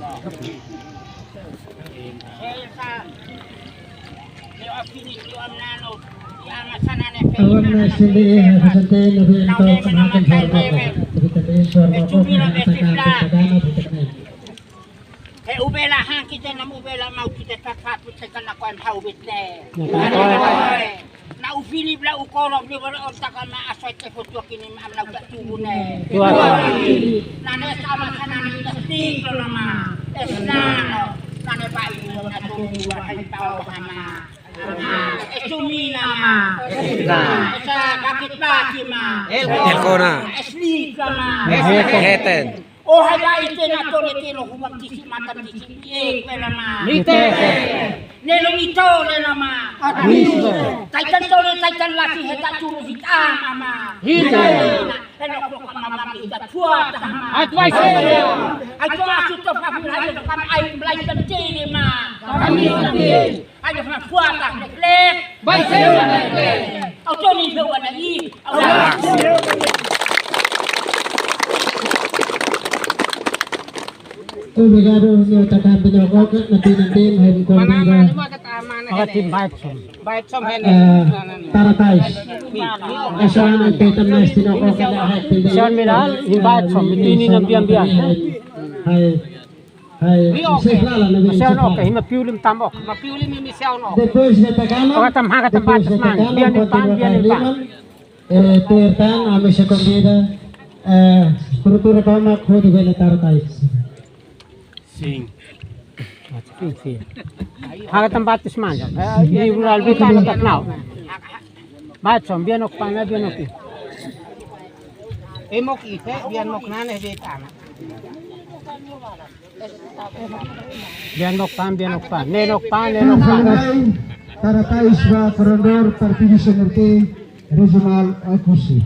Awak na sindi hasante nabi ito kamakan sorbo ko ubela hang kita nam ubela mau kita tatap tekan akuan hawit ne na ufili bla ukolok ni wala otak na aswat te foto kini am na gak tubune na ne sama sana ni testing lama esnano na ne pai na tumi wa hai tau hama esumi nama esa kakit baki ma Elkona esli kama Heten oh hada ite na to le telo humam kisi mata kisi pela ma Mite nelo mito le nama taitan to le taitan laki heta turu hita mama Hite hello ko mama ita tua tama Advice ato aku to pa pula kam ai blai tan tele ma Kami ayo na fuata le Vai ser auto ni be wana i Obrigado senhor takam pinokok nanti home kombida Tim Bait som taratais asan nanti tamas pinokok kada hati Sean Miral invite som ini na bian hai sehlala nabi Sean okay hima piulim tamok mapiulim mi Sean ok depois de tagano Katam ha katam batas man bian pan Tertan ame se kombida struktura kama khod vela taratais Sim. Ha katam batas man ini rural bitan tak now Bait som bian ok pan bian ok Emok ite bian mok nane bitan Bianok pan, nenok pan. Taratais wa Koridor Partido Norte Regional Kursi.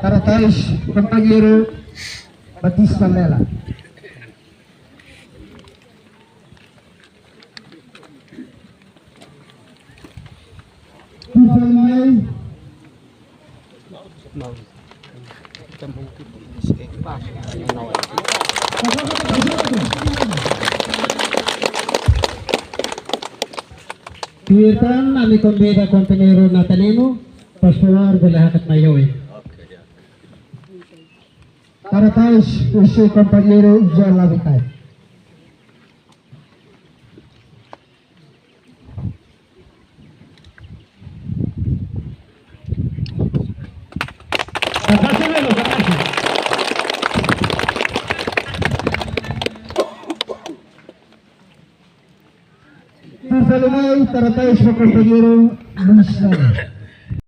Taratais Compañero Batista Lela. Tuirtan nami kombida compañero Natalino, Pastor Belahakat Mayoy. Taratais usi compañero John Labitay. Taratais compañero Luis Nani.